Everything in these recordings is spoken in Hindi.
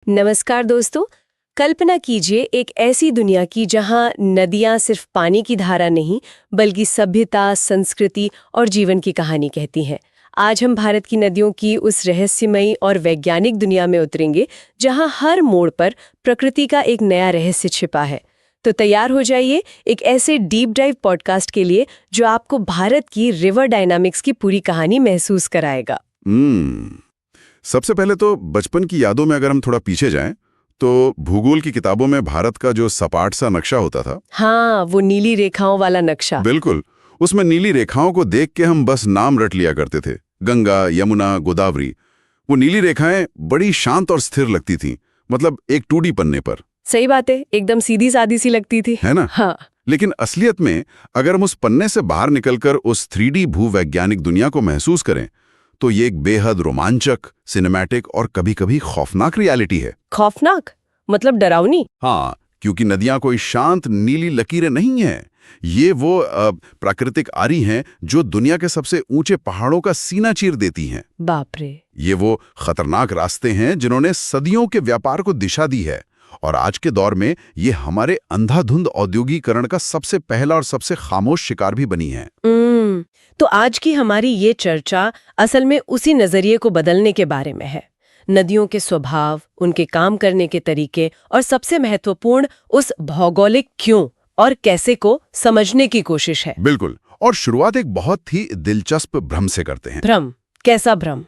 नमस्कार दोस्तों। कल्पना कीजिए एक ऐसी दुनिया की जहां नदियां सिर्फ पानी की धारा नहीं बल्कि सभ्यता, संस्कृति और जीवन की कहानी कहती हैं। आज हम भारत की नदियों की उस रहस्यमयी और वैज्ञानिक दुनिया में उतरेंगे जहां हर मोड़ पर प्रकृति का एक नया रहस्य छिपा है। तो तैयार हो जाइए एक ऐसे डीप डाइव पॉडकास्ट के लिए जो आपको भारत की रिवर डायनामिक्स की पूरी कहानी महसूस कराएगा। सबसे पहले तो बचपन की यादों में अगर हम थोड़ा पीछे जाएं, तो भूगोल की किताबों में भारत का जो सपाट सा नक्शा होता था। हाँ, वो नीली रेखाओं वाला नक्शा। बिल्कुल, उसमें नीली रेखाओं को देख के हम बस नाम रट लिया करते थे, गंगा, यमुना, गोदावरी। वो नीली रेखाएं बड़ी शांत और स्थिर लगती थीं, मतलब एक 2D पन्ने पर। सही बात है, एकदम सीधी सादी सी लगती थी, है ना? हाँ। लेकिन असलियत में अगर हम उस पन्ने से बाहर निकलकर उस 3D भूवैज्ञानिक दुनिया को महसूस करें, तो ये एक बेहद रोमांचक, सिनेमैटिक और कभी-कभी खौफनाक रियलिटी है। खौफनाक मतलब डरावनी? हाँ, क्योंकि नदियां कोई शांत नीली लकीरें नहीं हैं। ये वो प्राकृतिक आरी हैं जो दुनिया के सबसे ऊंचे पहाड़ों का सीना चीर देती हैं। बाप रे। ये वो खतरनाक रास्ते हैं जिन्होंने सदियों के व्यापार को दिशा दी है, और आज के दौर में ये हमारे अंधाधुंध औद्योगिकरण का सबसे पहला और सबसे खामोश शिकार भी बनी है। तो आज की हमारी ये चर्चा असल में उसी नजरिए को बदलने के बारे में है। नदियों के स्वभाव, उनके काम करने के तरीके और सबसे महत्वपूर्ण उस भौगोलिक क्यों और कैसे को समझने की कोशिश है। बिल्कुल, और शुरुआत एक बहुत ही दिलचस्प भ्रम से करते हैं। भ्रम? कैसा भ्रम?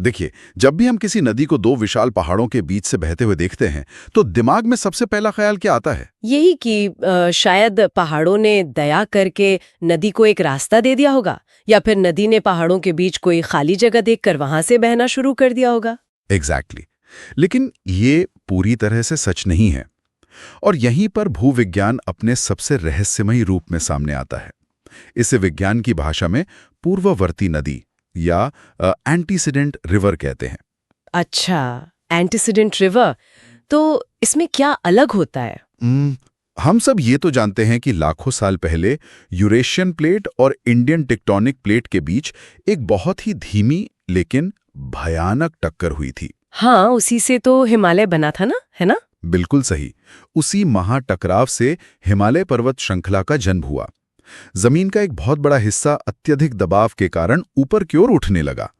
देखिए, जब भी हम किसी नदी को दो विशाल पहाड़ों के बीच से बहते हुए देखते हैं, तो दिमाग में सबसे पहला ख्याल क्या आता है? यही कि शायद पहाड़ों ने दया करके नदी को एक रास्ता दे दिया होगा, या फिर नदी ने पहाड़ों के बीच कोई खाली जगह देखकर वहां से बहना शुरू कर दिया होगा। एग्जैक्टली। लेकिन ये पूरी तरह से सच नहीं है, और यहीं पर भूविज्ञान अपने सबसे रहस्यमयी रूप में सामने आता है। इसे विज्ञान की भाषा में पूर्ववर्ती नदी या एंटीसीडेंट रिवर कहते हैं। अच्छा, एंटीसीडेंट रिवर। तो इसमें क्या अलग होता है? हम सब ये तो जानते हैं कि लाखों साल पहले यूरेशियन प्लेट और इंडियन टेक्टोनिक प्लेट के बीच एक बहुत ही धीमी लेकिन भयानक टक्कर हुई थी। हाँ, उसी से तो हिमालय बना था ना, है ना? बिल्कुल सही। उसी महाटकराव से हिमालय पर्वत श्रृंखला का जन्म हुआ। जमीन का एक बहुत बड़ा हिस्सा अत्यधिक दबाव के कारण ऊपर की ओर उठने लगा।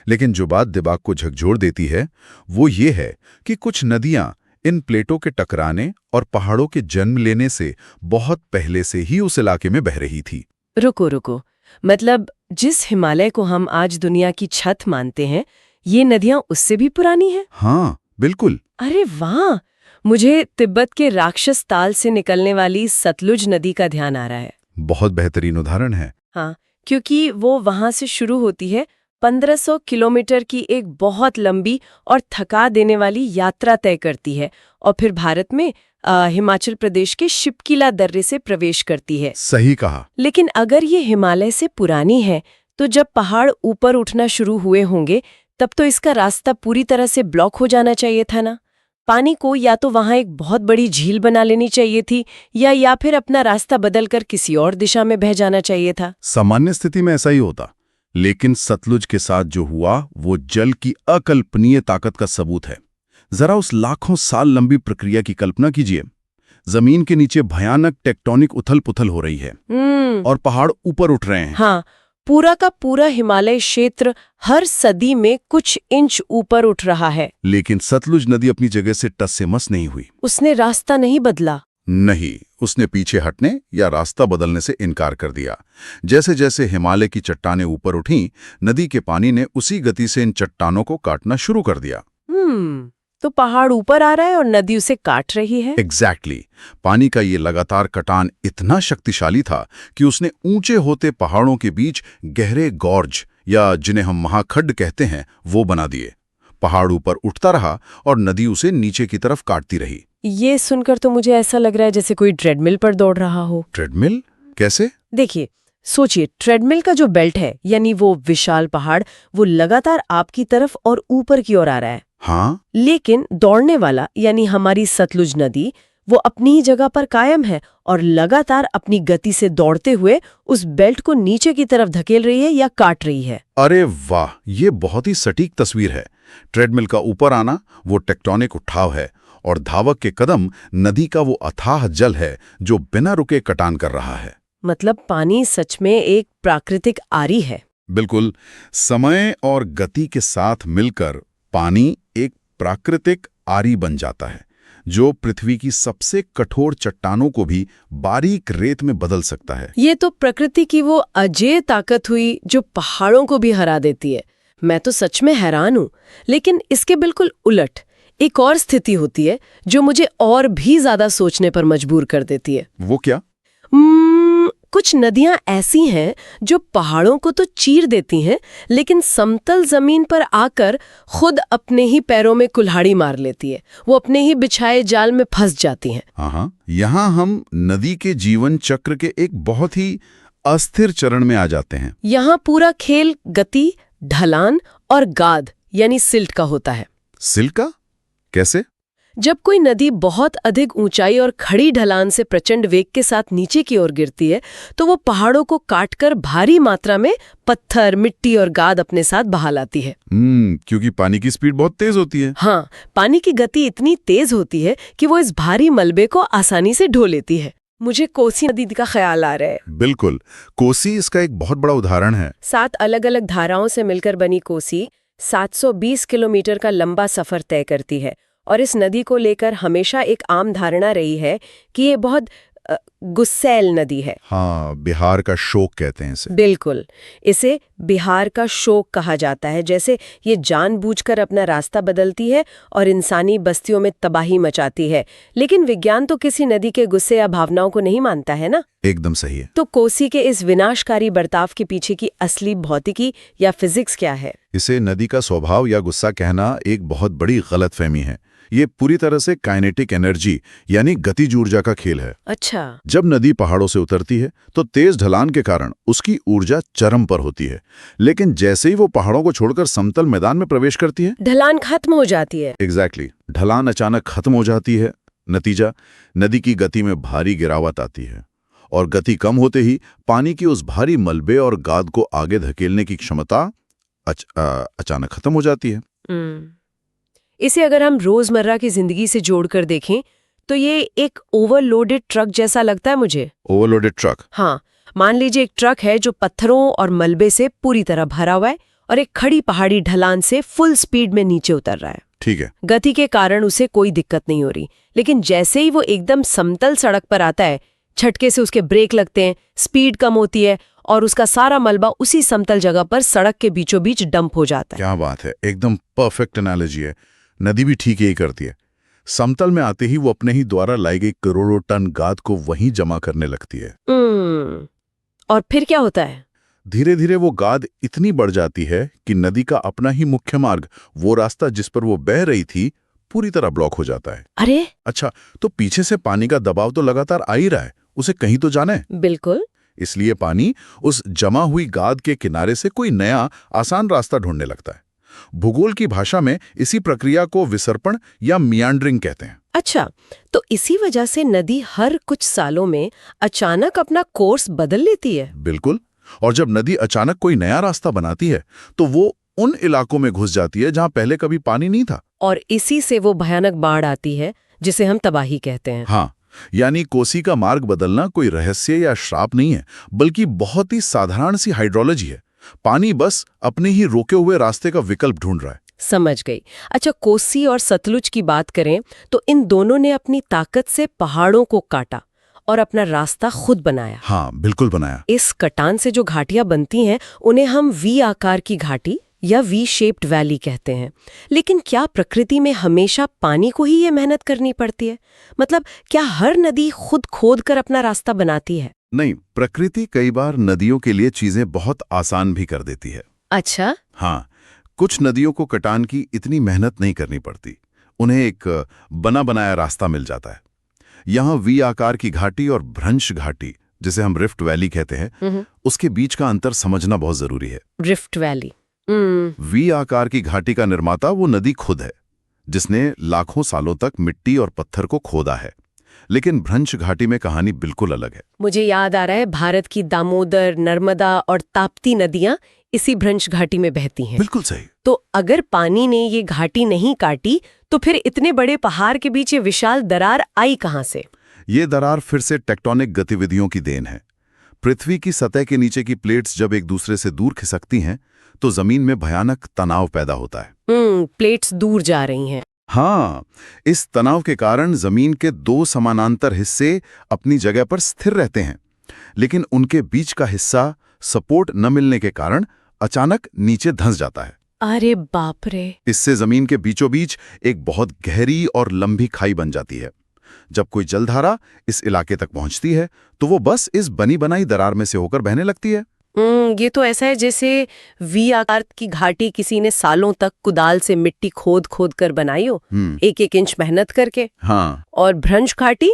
लेकिन जो बात दिमाग को झकझोर देती है वो ये है कि कुछ नदियां इन प्लेटों के टकराने और पहाड़ों के जन्म लेने से बहुत पहले से ही उस इलाके में बह रही थी। रुको, मतलब जिस हिमालय को हम आज दुनिया की छत मानते हैं, ये नदियां उससे भी पुरानी हैं? हाँ, बिल्कुल। अरे वाह! मुझे तिब्बत के राक्षस ताल से निकलने वाली सतलुज नदी का ध्यान आ रहा है। बहुत बेहतरीन उदाहरण है। हाँ, क्योंकि वो वहां से शुरू होती है, 1500 किलोमीटर की एक बहुत लंबी और थका देने वाली यात्रा तय करती है, और फिर भारत में हिमाचल प्रदेश के शिपकिला दर्रे से प्रवेश करती है। सही कहा। लेकिन अगर ये हिमालय से पुरानी है, तो जब पहाड़ ऊपर उठना शुरू हुए होंगे, तब तो इसका रास्ता पूरी तरह से ब्लॉक हो जाना चाहिए था ना? पानी को या तो वहां एक बहुत बड़ी झील बना लेनी चाहिए थी, या फिर अपना रास्ता बदलकर किसी और दिशा में बह जाना चाहिए था। सामान्य स्थिति में ऐसा ही होता, लेकिन सतलुज के साथ जो हुआ वो जल की अकल्पनीय ताकत का सबूत है। जरा उस लाखों साल लंबी प्रक्रिया की कल्पना कीजिए। जमीन के नीचे भयानक टेक्टोनिक उथल-पुथल हो रही है और पहाड़ ऊपर उठ रहे हैं। हाँ, पूरा का पूरा हिमालय क्षेत्र हर सदी में कुछ इंच ऊपर उठ रहा है। लेकिन सतलुज नदी अपनी जगह से टस से मस नहीं हुई। उसने रास्ता नहीं बदला। नहीं, उसने पीछे हटने या रास्ता बदलने से इनकार कर दिया। जैसे जैसे हिमालय की चट्टानें ऊपर उठीं, नदी के पानी ने उसी गति से इन चट्टानों को काटना शुरू कर दिया। तो पहाड़ ऊपर आ रहा है और नदी उसे काट रही है। एग्जैक्टली। पानी का ये लगातार कटान इतना शक्तिशाली था कि उसने ऊंचे होते पहाड़ों के बीच गहरे गॉर्ज, या जिन्हें हम महाखड्ड कहते हैं, वो बना दिए। पहाड़ ऊपर उठता रहा और नदी उसे नीचे की तरफ काटती रही। ये सुनकर तो मुझे ऐसा लग रहा है जैसे कोई ट्रेडमिल पर दौड़ रहा हो। ट्रेडमिल? कैसे? देखिए, सोचिए, ट्रेडमिल का जो बेल्ट है, यानी वो विशाल पहाड़, वो लगातार आपकी तरफ और ऊपर की ओर आ रहा है। हाँ, लेकिन दौड़ने वाला यानी हमारी सतलुज नदी, वो अपनी ही जगह पर कायम है और लगातार अपनी गति से दौड़ते हुए उस बेल्ट को नीचे की तरफ धकेल रही है या काट रही है। अरे वाह, ये बहुत ही सटीक तस्वीर है। ट्रेडमिल का ऊपर आना वो टेक्टोनिक उठाव है, और धावक के कदम नदी का वो अथाह जल है जो बिना रुके कटान कर रहा है। मतलब पानी सच में एक प्राकृतिक आरी है। बिल्कुल, समय और गति के साथ मिलकर पानी एक प्राकृतिक आरी बन जाता है जो पृथ्वी की सबसे कठोर चट्टानों को भी बारीक रेत में बदल सकता है। ये तो प्रकृति की वो अजेय ताकत हुई जो पहाड़ों को भी हरा देती है। मैं तो सच में हैरान हूँ। लेकिन इसके बिल्कुल उलट एक और स्थिति होती है जो मुझे और भी ज्यादा सोचने पर मजबूर कर देती है। वो क्या? कुछ नदियां ऐसी हैं जो पहाड़ों को तो चीर देती हैं, लेकिन समतल जमीन पर आकर खुद अपने ही पैरों में कुल्हाड़ी मार लेती है। वो अपने ही बिछाए जाल में फंस जाती हैं। हाँ, यहाँ हम नदी के जीवन चक्र के एक बहुत ही अस्थिर चरण में आ जाते हैं। यहाँ पूरा खेल गति, ढलान और गाद यानी सिल्ट का होता है। सिल्ट का? कैसे? जब कोई नदी बहुत अधिक ऊंचाई और खड़ी ढलान से प्रचंड वेग के साथ नीचे की ओर गिरती है तो वो पहाड़ों को काटकर भारी मात्रा में पत्थर, मिट्टी और गाद अपने साथ बहा लाती है। क्योंकि पानी की स्पीड बहुत तेज होती है। हाँ, पानी की गति इतनी तेज होती है कि वो इस भारी मलबे को आसानी से ढो लेती है। मुझे कोसी नदी का ख्याल आ रहा है। बिल्कुल, कोसी इसका एक बहुत बड़ा उदाहरण है। 7 अलग-अलग धाराओं से मिलकर बनी कोसी 720 किलोमीटर का लंबा सफर तय करती है। और इस नदी को लेकर हमेशा एक आम धारणा रही है कि ये बहुत गुस्सैल नदी है। हाँ, बिहार का शोक कहते हैं इसे। बिल्कुल, इसे बिहार का शोक कहा जाता है। जैसे ये जानबूझकर अपना रास्ता बदलती है और इंसानी बस्तियों में तबाही मचाती है। लेकिन विज्ञान तो किसी नदी के गुस्से या भावनाओं को नहीं मानता है ना। एकदम सही है। तो कोसी के इस विनाशकारी बर्ताव के पीछे की असली भौतिकी या फिजिक्स क्या है? इसे नदी का स्वभाव या गुस्सा कहना एक बहुत बड़ी गलतफहमी है। ये पूरी तरह से काइनेटिक एनर्जी यानी गतिज ऊर्जा का खेल है। अच्छा। जब नदी पहाड़ों से उतरती है तो तेज ढलान के कारण उसकी ऊर्जा चरम पर होती है, लेकिन जैसे ही वो पहाड़ों को छोड़कर समतल मैदान में प्रवेश करती है, ढलान खत्म हो जाती है। एग्जैक्टली, ढलान अचानक खत्म हो जाती है। नतीजा, नदी की गति में भारी गिरावट आती है, और गति कम होते ही पानी की उस भारी मलबे और गाद को आगे धकेलने की क्षमता अचानक खत्म हो जाती है। इसे अगर हम रोजमर्रा की जिंदगी से जोड़कर देखें तो ये एक ओवरलोडेड ट्रक जैसा लगता है मुझे। Overloaded truck? हाँ, मान लीजिए एक ट्रक है जो पत्थरों और मलबे से पूरी तरह भरा हुआ है और एक खड़ी पहाड़ी ढलान से फुल स्पीड में नीचे उतर रहा है। ठीक है। गति के कारण उसे कोई दिक्कत नहीं हो रही, लेकिन जैसे ही वो एकदम समतल सड़क पर आता है, झटके से उसके ब्रेक लगते हैं, स्पीड कम होती है और उसका सारा मलबा उसी समतल जगह पर सड़क के बीचों बीच डंप हो जाता है। क्या बात है, एकदम परफेक्ट एनालॉजी है। नदी भी ठीक यही करती है। समतल में आते ही वो अपने ही द्वारा लाई गई करोड़ों टन गाद को वहीं जमा करने लगती है। और फिर क्या होता है? धीरे धीरे वो गाद इतनी बढ़ जाती है कि नदी का अपना ही मुख्य मार्ग, वो रास्ता जिस पर वो बह रही थी, पूरी तरह ब्लॉक हो जाता है। अरे! अच्छा, तो पीछे से पानी का दबाव तो लगातार आ ही रहा है, उसे कहीं तो जाना है। बिल्कुल। इसलिए पानी उस जमा हुई गाद के किनारे से कोई नया आसान रास्ता ढूंढने लगता है। भूगोल की भाषा में इसी प्रक्रिया को विसर्पण या मियांड्रिंग कहते हैं। अच्छा, तो इसी वजह से नदी हर कुछ सालों में अचानक अपना कोर्स बदल लेती है। बिल्कुल, और जब नदी अचानक कोई नया रास्ता बनाती है तो वो उन इलाकों में घुस जाती है जहां पहले कभी पानी नहीं था। और इसी से वो भयानक बाढ़ आती है जिसे हम तबाही कहते हैं। हाँ, यानी कोसी का मार्ग बदलना कोई रहस्य या श्राप नहीं है, बल्कि बहुत ही साधारण सी हाइड्रोलॉजी है। पानी बस अपने ही रोके हुए रास्ते का विकल्प ढूंढ रहा है। समझ गई। अच्छा, कोसी और सतलुज की बात करें तो इन दोनों ने अपनी ताकत से पहाड़ों को काटा और अपना रास्ता खुद बनाया। हाँ, बिल्कुल बनाया। इस कटान से जो घाटियां बनती हैं उन्हें हम वी आकार की घाटी या वी शेप्ड वैली कहते हैं। लेकिन क्या प्रकृति में हमेशा पानी को ही ये मेहनत करनी पड़ती है? मतलब क्या हर नदी खुद खोद कर अपना रास्ता बनाती है? नहीं, प्रकृति कई बार नदियों के लिए चीजें बहुत आसान भी कर देती है। अच्छा। हाँ, कुछ नदियों को कटान की इतनी मेहनत नहीं करनी पड़ती, उन्हें एक बना बनाया रास्ता मिल जाता है। यहाँ वी आकार की घाटी और भ्रंश घाटी, जिसे हम रिफ्ट वैली कहते हैं, उसके बीच का अंतर समझना बहुत जरूरी है। Rift valley. वी आकार की घाटी का निर्माता वो नदी खुद है, जिसने लाखों सालों तक मिट्टी और पत्थर को खोदा है। लेकिन भ्रंश घाटी में कहानी बिल्कुल अलग है। मुझे याद आ रहा है, भारत की दामोदर, नर्मदा और ताप्ती नदियां इसी भ्रंश घाटी में बहती हैं। बिल्कुल सही। तो अगर पानी ने ये घाटी नहीं काटी तो फिर इतने बड़े पहाड़ के बीच ये विशाल दरार आई कहाँ से? ये दरार फिर से टेक्टोनिक गतिविधियों की देन है। पृथ्वी की सतह के नीचे की प्लेट्स जब एक दूसरे से दूर खिसकती हैं तो जमीन में भयानक तनाव पैदा होता है। प्लेट्स दूर जा रही हैं। हाँ, इस तनाव के कारण जमीन के दो समानांतर हिस्से अपनी जगह पर स्थिर रहते हैं, लेकिन उनके बीच का हिस्सा सपोर्ट न मिलने के कारण अचानक नीचे धंस जाता है। अरे बाप रे! इससे जमीन के बीचों बीच एक बहुत गहरी और लंबी खाई बन जाती है। जब कोई जलधारा इस इलाके तक पहुंचती है तो वो बस इस बनी बनाई दरार में से होकर बहने लगती है। ये तो ऐसा है जैसे वी आकार की घाटी किसी ने सालों तक कुदाल से मिट्टी खोद खोद कर बनाई हो, एक एक इंच मेहनत करके। हाँ। और भ्रंश घाटी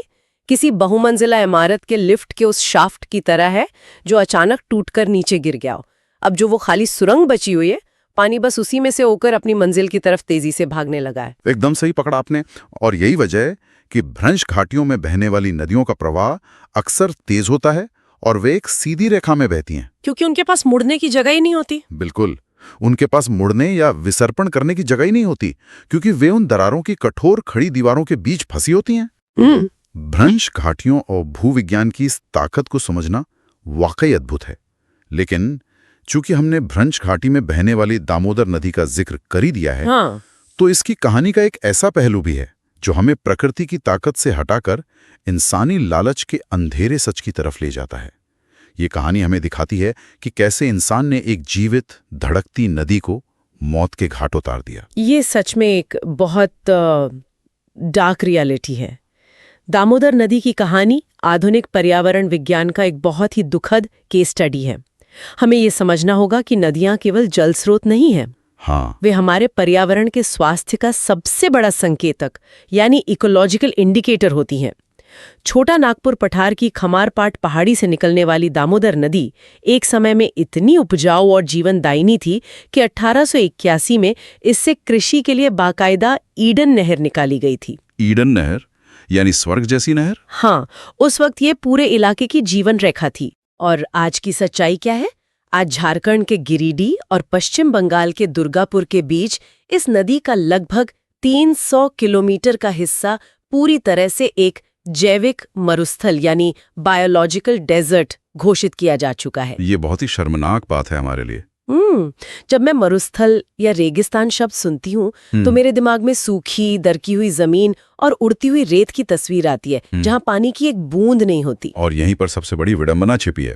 किसी बहुमंजिला इमारत के लिफ्ट के उस शाफ्ट की तरह है जो अचानक टूटकर नीचे गिर गया हो। अब जो वो खाली सुरंग बची हुई है, पानी बस उसी में से होकर अपनी मंजिल की तरफ तेजी से भागने लगा है। एकदम सही पकड़ा आपने। और यही वजह है कि भ्रंश घाटियों में बहने वाली नदियों का प्रवाह अक्सर तेज होता है और वे एक सीधी रेखा में बहती हैं, क्योंकि उनके पास मुड़ने की जगह ही नहीं होती। बिल्कुल, उनके पास मुड़ने या विसर्पण करने की जगह ही नहीं होती, क्योंकि वे उन दरारों की कठोर खड़ी दीवारों के बीच फंसी होती हैं। भ्रंश घाटियों और भूविज्ञान की इस ताकत को समझना वाकई अद्भुत है। लेकिन चूंकि हमने भ्रंश घाटी में बहने वाली दामोदर नदी का जिक्र कर ही दिया है, हाँ। तो इसकी कहानी का एक ऐसा पहलू भी है जो हमें प्रकृति की ताकत से हटाकर इंसानी लालच के अंधेरे सच की तरफ ले जाता है। ये कहानी हमें दिखाती है कि कैसे इंसान ने एक जीवित धड़कती नदी को मौत के घाट उतार दिया। ये सच में एक बहुत डार्क रियलिटी है। दामोदर नदी की कहानी आधुनिक पर्यावरण विज्ञान का एक बहुत ही दुखद केस स्टडी है। हमें ये समझना होगा कि नदियां केवल जल स्रोत नहीं है, हाँ, वे हमारे पर्यावरण के स्वास्थ्य का सबसे बड़ा संकेतक यानी इकोलॉजिकल इंडिकेटर होती हैं। छोटा नागपुर पठार की खमारपाट पहाड़ी से निकलने वाली दामोदर नदी एक समय में इतनी उपजाऊ और जीवनदायिनी थी कि 1881 में इससे कृषि के लिए बाकायदा ईडन नहर निकाली गई थी। ईडन नहर यानी स्वर्ग जैसी नहर? हाँ, उस वक्त ये पूरे इलाके की जीवन रेखा थी। और आज की सच्चाई क्या है? आज झारखंड के गिरिडीह और पश्चिम बंगाल के दुर्गापुर के बीच इस नदी का लगभग 300 किलोमीटर का हिस्सा पूरी तरह से एक जैविक मरुस्थल यानी बायोलॉजिकल डेजर्ट घोषित किया जा चुका है। ये बहुत ही शर्मनाक बात है हमारे लिए। जब मैं मरुस्थल या रेगिस्तान शब्द सुनती हूँ तो मेरे दिमाग में सूखी, दरकी हुई जमीन और उड़ती हुई रेत की तस्वीर आती है, जहाँ पानी की एक बूंद नहीं होती। और यहीं पर सबसे बड़ी विडंबना छिपी है।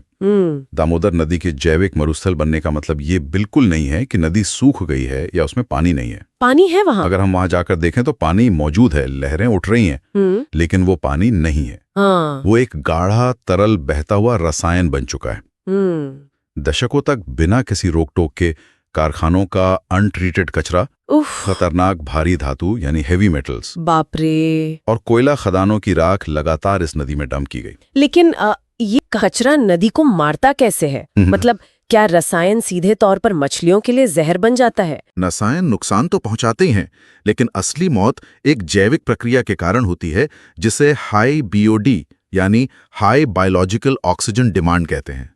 दामोदर नदी के जैविक मरुस्थल बनने का मतलब ये बिल्कुल नहीं है कि नदी सूख गई है या उसमें पानी नहीं है। पानी है वहाँ। अगर हम वहाँ जाकर देखें तो पानी मौजूद है, लहरें उठ रही हैं, लेकिन वो पानी नहीं है। वो एक गाढ़ा तरल बहता हुआ रसायन बन चुका है। दशकों तक बिना किसी रोक टोक के कारखानों का अनट्रीटेड कचरा, खतरनाक भारी धातु यानी हेवी मेटल्स, बाप रे, और कोयला खदानों की राख लगातार इस नदी में डंप की गई। लेकिन ये कचरा नदी को मारता कैसे है? मतलब क्या रसायन सीधे तौर पर मछलियों के लिए जहर बन जाता है? रसायन नुकसान तो पहुंचाते ही हैं, लेकिन असली मौत एक जैविक प्रक्रिया के कारण होती है जिसे हाई बीओडी यानी हाई बायोलॉजिकल ऑक्सीजन डिमांड कहते हैं।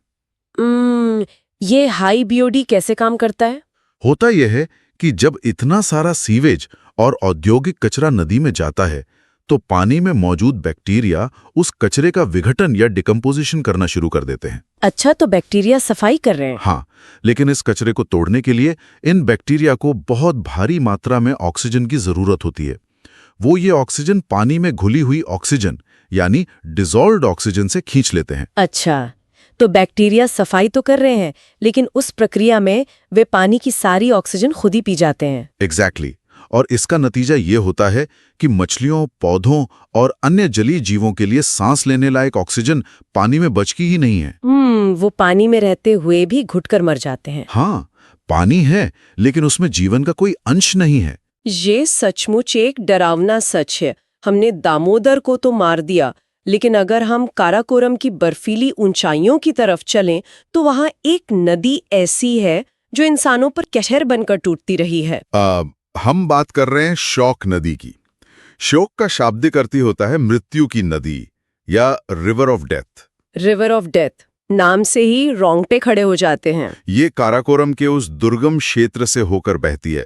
ये हाई बीओडी कैसे काम करता है? होता यह है कि जब इतना सारा सीवेज और औद्योगिक कचरा नदी में जाता है तो पानी में मौजूद बैक्टीरिया उस कचरे का विघटन या डिकम्पोजिशन करना शुरू कर देते हैं। अच्छा, तो बैक्टीरिया सफाई कर रहे हैं? हाँ, लेकिन इस कचरे को तोड़ने के लिए इन बैक्टीरिया को बहुत भारी मात्रा में ऑक्सीजन की जरूरत होती है। वो ये ऑक्सीजन पानी में घुली हुई ऑक्सीजन यानी डिसॉल्व्ड ऑक्सीजन से खींच लेते हैं। अच्छा, तो बैक्टीरिया सफाई तो कर रहे हैं, लेकिन उस प्रक्रिया में वे पानी की सारी ऑक्सीजन खुद ही पी जाते हैं। एग्जैक्टली। और इसका नतीजा ये होता है कि मछलियों, पौधों और अन्य जलीय जीवों के लिए सांस लेने लायक ऑक्सीजन पानी में बचती ही नहीं है। वो पानी में रहते हुए भी घुटकर मर जाते हैं। हाँ, पानी है लेकिन उसमें जीवन का कोई अंश नहीं है। ये सचमुच एक डरावना सच है। हमने दामोदर को तो मार दिया, लेकिन अगर हम काराकोरम की बर्फीली ऊंचाइयों की तरफ चलें तो वहां एक नदी ऐसी है जो इंसानों पर कहर बनकर टूटती रही है। हम बात कर रहे हैं शोक नदी की। शोक का शाब्दिक अर्थ होता है मृत्यु की नदी या river of death. River of death. नाम से ही रोंगटे खड़े हो जाते हैं। ये काराकोरम के उस दुर्गम क्षेत्र से होकर बहती है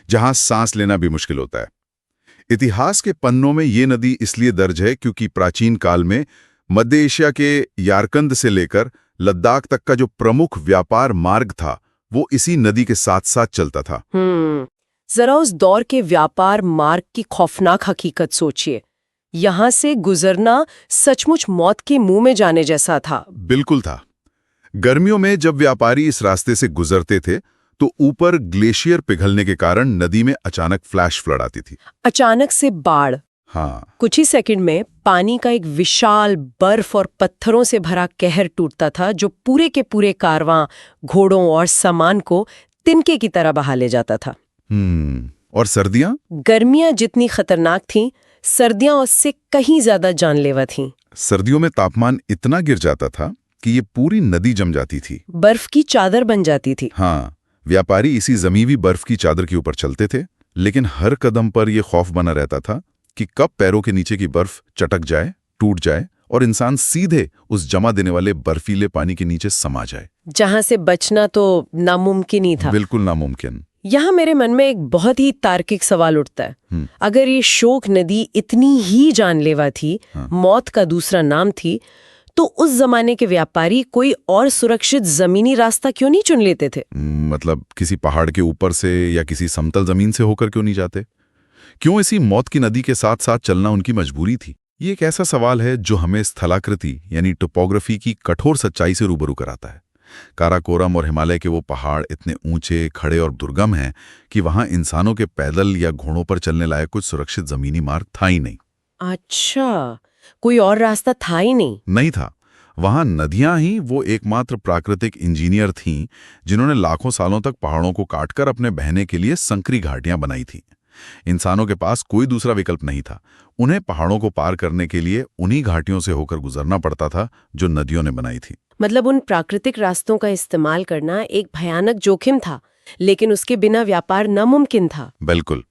जहां सांस लेना भी मुश्किल होता है। इतिहास के पन्नों में ये नदी इसलिए दर्ज है क्योंकि प्राचीन काल में मध्य एशिया के यारकंद से लेकर लद्दाख तक का जो प्रमुख व्यापार मार्ग था वो इसी नदी के साथ साथ चलता था। जरा उस दौर के व्यापार मार्ग की खौफनाक हकीकत सोचिए। यहाँ से गुजरना सचमुच मौत के मुंह में जाने जैसा था। बिल्कुल था। गर्मियों में जब व्यापारी इस रास्ते से गुजरते थे तो ऊपर ग्लेशियर पिघलने के कारण नदी में अचानक फ्लैश फ्लड आती थी। अचानक से बाढ़। हाँ, कुछ ही सेकंड में पानी का एक विशाल बर्फ और पत्थरों से भरा कहर टूटता था जो पूरे के पूरे कारवां, घोड़ों और सामान को तिनके की तरह बहा ले जाता था। और सर्दियां? गर्मियां जितनी खतरनाक थीं, सर्दियां उससे कहीं ज्यादा जानलेवा थीं। सर्दियों में तापमान इतना गिर जाता था कि ये पूरी नदी जम जाती थी, बर्फ की चादर बन जाती थी। हाँ, व्यापारी इसी जमीवी बर्फ की चादर के ऊपर चलते थे, लेकिन हर कदम पर यह खौफ बना रहता था कि कब पैरों के नीचे की बर्फ चटक जाए, टूट जाए और इंसान सीधे उस जमा देने वाले बर्फीले पानी के नीचे समा जाए, जहां से बचना तो नामुमकिन ही था। बिल्कुल नामुमकिन। यहाँ मेरे मन में एक बहुत ही तार्किक सवाल उठता है। अगर ये शोक नदी इतनी ही जानलेवा थी, मौत का दूसरा नाम थी, तो उस जमाने के व्यापारी कोई और सुरक्षित जमीनी रास्ता क्यों नहीं चुन लेते थे? मतलब किसी पहाड़ के ऊपर से या किसी समतल जमीन से होकर क्यों नहीं जाते? क्यों इसी मौत की नदी के साथ साथ चलना उनकी मजबूरी थी? ये एक ऐसा सवाल है जो हमें स्थलाकृति यानी टोपोग्राफी की कठोर सच्चाई से रूबरू कराता है। काराकोरम और हिमालय के वो पहाड़ इतने ऊंचे, खड़े और दुर्गम हैं कि वहां इंसानों के पैदल या घोड़ों पर चलने लायक कुछ सुरक्षित जमीनी मार्ग था ही नहीं। अच्छा, कोई और रास्ता था ही नहीं था। वहां नदियां ही वो एकमात्र प्राकृतिक इंजीनियर थीं जिन्होंने लाखों सालों तक पहाड़ों को काटकर अपने बहने के लिए संकरी घाटियां बनाई थीं। इंसानों के पास कोई दूसरा विकल्प नहीं था। उन्हें पहाड़ों को पार करने के लिए उन्हीं घाटियों से होकर गुजरना पड़ता था जो नदियों ने बनाई थी। मतलब उन प्राकृतिक रास्तों का इस्तेमाल करना एक भयानक जोखिम था, लेकिन उसके बिना व्यापार नामुमकिन था। बिल्कुल।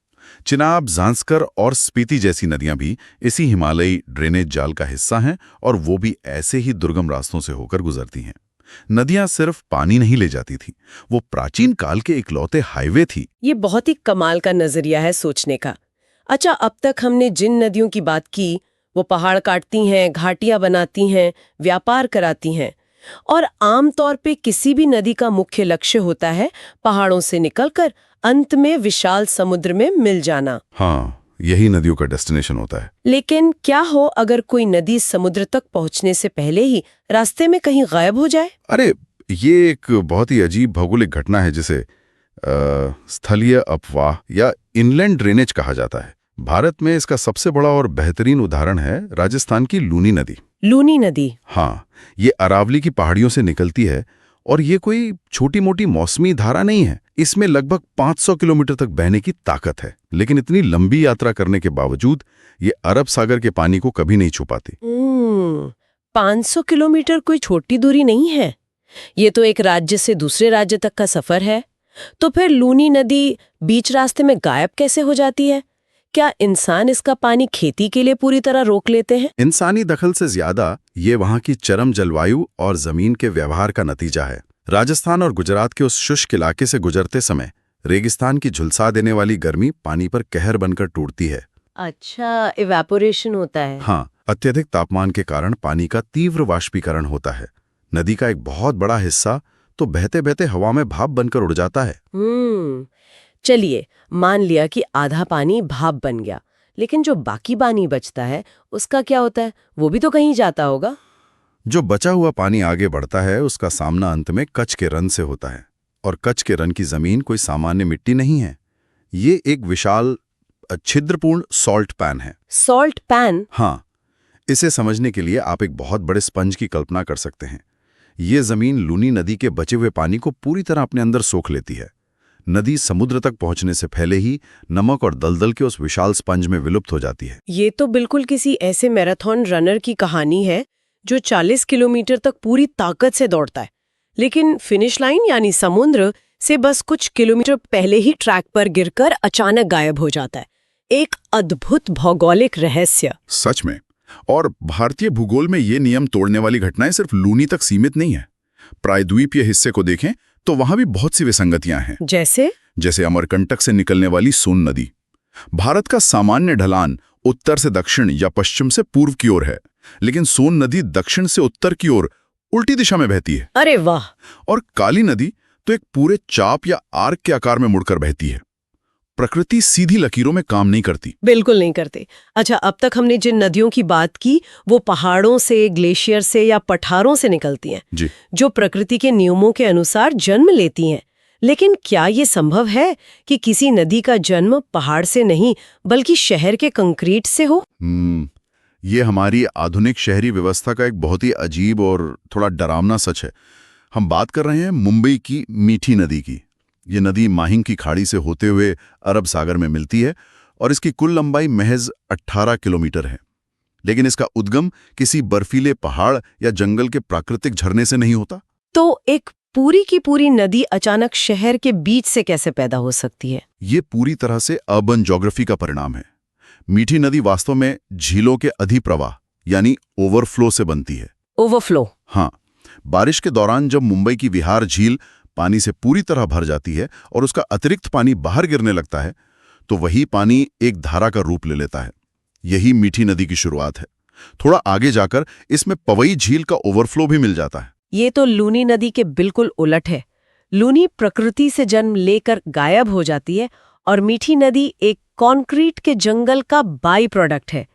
चिनाब, जांस्कर और स्पीति जैसी नदियां भी इसी हिमालयी ड्रेनेज जाल का हिस्सा हैं और वो भी ऐसे ही दुर्गम रास्तों से होकर गुजरती हैं। नदियां सिर्फ पानी नहीं ले जाती थी, वो प्राचीन काल के इकलौते हाईवे थी। ये बहुत ही कमाल का नजरिया है सोचने का। अच्छा, अब तक हमने जिन नदियों की बात की वो पहाड़ काटती हैं, घाटियां बनाती हैं, व्यापार कराती हैं, और आमतौर पे किसी भी नदी का मुख्य लक्ष्य होता है पहाड़ों से निकलकर अंत में विशाल समुद्र में मिल जाना। हाँ, यही नदियों का डेस्टिनेशन होता है। लेकिन क्या हो अगर कोई नदी समुद्र तक पहुंचने से पहले ही रास्ते में कहीं गायब हो जाए? अरे, ये एक बहुत ही अजीब भौगोलिक घटना है जिसे स्थलीय अपवाह या इनलैंड ड्रेनेज कहा जाता है। भारत में इसका सबसे बड़ा और बेहतरीन उदाहरण है राजस्थान की लूनी नदी। लूनी नदी? हाँ, ये अरावली की पहाड़ियों से निकलती है और ये कोई छोटी मोटी मौसमी धारा नहीं है। इसमें लगभग 500 किलोमीटर तक बहने की ताकत है, लेकिन इतनी लंबी यात्रा करने के बावजूद ये अरब सागर के पानी को कभी नहीं छुपाती। 500 किलोमीटर कोई छोटी दूरी नहीं है। ये तो एक राज्य से दूसरे राज्य तक का सफर है। तो फिर लूनी नदी बीच रास्ते में गायब कैसे हो जाती है? क्या इंसान इसका पानी खेती के लिए पूरी तरह रोक लेते हैं? इंसानी दखल से ज्यादा ये वहां की चरम जलवायु और जमीन के व्यवहार का नतीजा है। राजस्थान और गुजरात के उस शुष्क इलाके से गुजरते समय रेगिस्तान की झुलसा देने वाली गर्मी पानी पर कहर बनकर टूटती है। अच्छा, इवेपोरेशन होता है। हाँ, अत्यधिक तापमान के कारण पानी का तीव्र वाष्पीकरण होता है। नदी का एक बहुत बड़ा हिस्सा तो बहते बहते हवा में भाप बनकर उड़ जाता है। चलिए, मान लिया कि आधा पानी भाप बन गया, लेकिन जो बाकी पानी बचता है उसका क्या होता है? वो भी तो कहीं जाता होगा। जो बचा हुआ पानी आगे बढ़ता है उसका सामना अंत में कच्छ के रन से होता है, और कच्छ के रन की जमीन कोई सामान्य मिट्टी नहीं है। ये एक विशाल छिद्रपूर्ण सॉल्ट पैन है। Salt pan? हाँ, इसे समझने के लिए आप एक बहुत बड़े स्पंज की कल्पना कर सकते हैं। ये जमीन लूनी नदी के बचे हुए पानी को पूरी तरह अपने अंदर सोख लेती है। नदी समुद्र तक पहुंचने से पहले ही नमक और दलदल के उस विशाल स्पंज में विलुप्त हो जाती है। ये तो बिल्कुल किसी ऐसे मैराथन रनर की कहानी है जो 40 किलोमीटर तक पूरी ताकत से दौड़ता है, लेकिन फिनिश लाइन यानी समुद्र से बस कुछ किलोमीटर पहले ही ट्रैक पर गिरकर अचानक गायब हो जाता है। एक अद्भुत भौगोलिक रहस्य। सच में। और भारतीय भूगोल में ये नियम तोड़ने वाली घटनाएं सिर्फ लूनी तक सीमित नहीं है। प्रायद्वीपीय हिस्से को देखें तो वहां भी बहुत सी विसंगतियां हैं। जैसे अमरकंटक से निकलने वाली सोन नदी। भारत का सामान्य ढलान उत्तर से दक्षिण या पश्चिम से पूर्व की ओर है, लेकिन सोन नदी दक्षिण से उत्तर की ओर उल्टी दिशा में बहती है। अरे वाह! और काली नदी तो एक पूरे चाप या आर्क के आकार में मुड़कर बहती है। प्रकृति सीधी लकीरों में काम नहीं करती। बिल्कुल नहीं करते। अच्छा, अब तक हमने जिन नदियों की बात की वो पहाड़ों से, ग्लेशियर से या पठारों से निकलती हैं, जी, जो प्रकृति के नियमों के अनुसार जन्म लेती हैं। लेकिन क्या ये संभव है कि किसी नदी का जन्म पहाड़ से नहीं बल्कि शहर के कंक्रीट से हो? ये हमारी आधुनिक शहरी व्यवस्था का एक बहुत ही अजीब और थोड़ा डरावना सच है। हम बात कर रहे हैं मुंबई की मीठी नदी की। ये नदी माहिंग की खाड़ी से होते हुए अरब सागर में मिलती है और इसकी कुल लंबाई महज 18 किलोमीटर है। लेकिन इसका उद्गम किसी बर्फीले पहाड़ या जंगल के प्राकृतिक झरने से नहीं होता। तो एक पूरी की पूरी नदी अचानक शहर के बीच से कैसे पैदा हो सकती है? ये पूरी तरह से अर्बन ज्योग्राफी का परिणाम है। मीठी नदी वास्तव में झीलों के अधिप्रवाह यानी ओवरफ्लो से बनती है। ओवरफ्लो? हाँ, बारिश के दौरान जब मुंबई की विहार झील पानी से पूरी तरह भर जाती है और उसका अतिरिक्त पानी बाहर गिरने लगता है, तो वही पानी एक धारा का रूप ले लेता है। यही मीठी नदी की शुरुआत है। थोड़ा आगे जाकर इसमें पवई झील का ओवरफ्लो भी मिल जाता है। ये तो लूनी नदी के बिल्कुल उलट है। लूनी प्रकृति से जन्म लेकर गायब हो जाती है और मीठी नदी एक कंक्रीट के जंगल का बाई प्रोडक्ट है।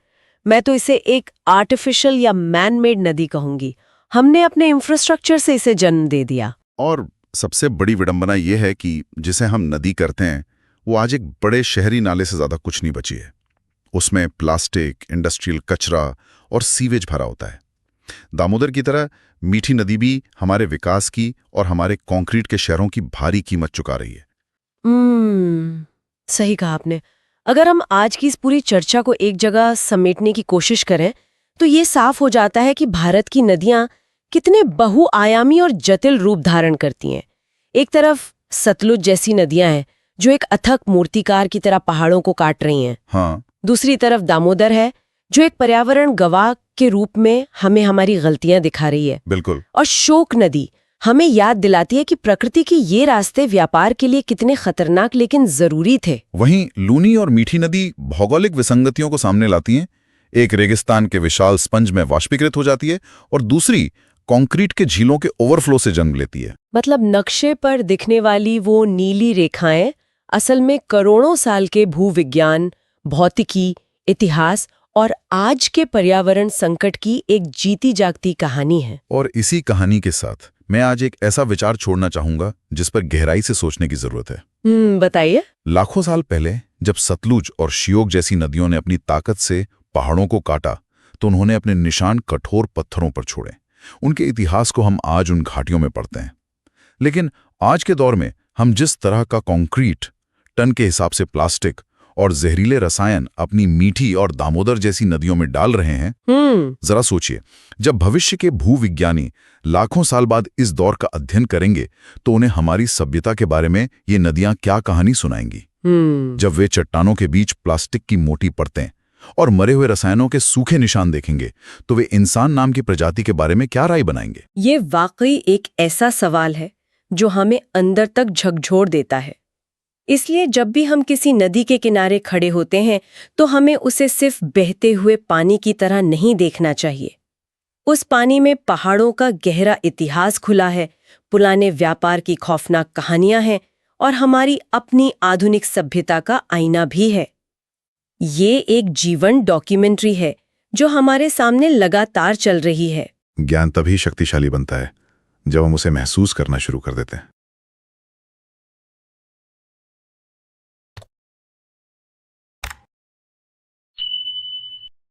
मैं तो इसे एक आर्टिफिशियल या मैन मेड नदी कहूंगी। हमने अपने इंफ्रास्ट्रक्चर से इसे जन्म दे दिया। और सबसे बड़ी विडंबना यह है कि जिसे हम नदी करते हैं वो आज एक बड़े शहरी नाले से ज्यादा कुछ नहीं बची है। उसमें प्लास्टिक, इंडस्ट्रियल कचरा और सीवेज भरा होता है। दामोदर की तरह मीठी नदी भी हमारे विकास की और हमारे कंक्रीट के शहरों की भारी कीमत चुका रही है। सही कहा आपने। अगर हम आज की इस पूरी चर्चा को एक जगह समेटने की कोशिश करें तो ये साफ हो जाता है कि भारत की नदियां कितने बहुआयामी और जटिल रूप धारण करती हैं। एक तरफ सतलुज जैसी नदियां हैं जो एक अथक मूर्तिकार की तरह पहाड़ों को काट रही हैं। हाँ। दूसरी तरफ दामोदर है जो एक पर्यावरण गवाह के रूप में हमें हमारी गलतियां दिखा रही है। बिल्कुल। और शोक नदी हमें याद दिलाती है कि प्रकृति के ये रास्ते व्यापार के लिए कितने खतरनाक लेकिन जरूरी थे। वहीं लूनी और मीठी नदी भौगोलिक विसंगतियों को सामने लाती हैं। एक रेगिस्तान के विशाल स्पंज में वाष्पीकृत हो जाती है और दूसरी कंक्रीट के झीलों के ओवरफ्लो से जन्म लेती है। मतलब नक्शे पर दिखने वाली वो नीली रेखाएं असल में करोड़ों साल के भूविज्ञान, भौतिकी, इतिहास और आज के पर्यावरण संकट की एक जीती जागती कहानी है। और इसी कहानी के साथ मैं आज एक ऐसा विचार छोड़ना चाहूंगा जिस पर गहराई से सोचने की जरूरत है। बताइए। लाखों साल पहले जब सतलुज और श्योक जैसी नदियों ने अपनी ताकत से पहाड़ों को काटा तो उन्होंने अपने निशान कठोर पत्थरों पर छोड़े। उनके इतिहास को हम आज उन घाटियों में पढ़ते हैं। लेकिन आज के दौर में हम जिस तरह का कंक्रीट, टन के हिसाब से प्लास्टिक और जहरीले रसायन अपनी मीठी और दामोदर जैसी नदियों में डाल रहे हैं, जरा सोचिए, जब भविष्य के भूविज्ञानी लाखों साल बाद इस दौर का अध्ययन करेंगे तो उन्हें हमारी सभ्यता के बारे में ये नदियां क्या कहानी सुनाएंगी। जब वे चट्टानों के बीच प्लास्टिक की मोटी परतें और मरे हुए रसायनों के सूखे निशान देखेंगे तो वे इंसान नाम की प्रजाति के बारे में क्या राय बनाएंगे? ये वाकई एक ऐसा सवाल है जो हमें अंदर तक झकझोर देता है। इसलिए जब भी हम किसी नदी के किनारे खड़े होते हैं तो हमें उसे सिर्फ बहते हुए पानी की तरह नहीं देखना चाहिए। उस पानी में पहाड़ों का गहरा इतिहास खुला है, पुराने व्यापार की खौफनाक कहानियां हैं और हमारी अपनी आधुनिक सभ्यता का आईना भी है। ये एक जीवन डॉक्यूमेंट्री है जो हमारे सामने लगातार चल रही है। ज्ञान तभी शक्तिशाली बनता है जब हम उसे महसूस करना शुरू कर देते हैं।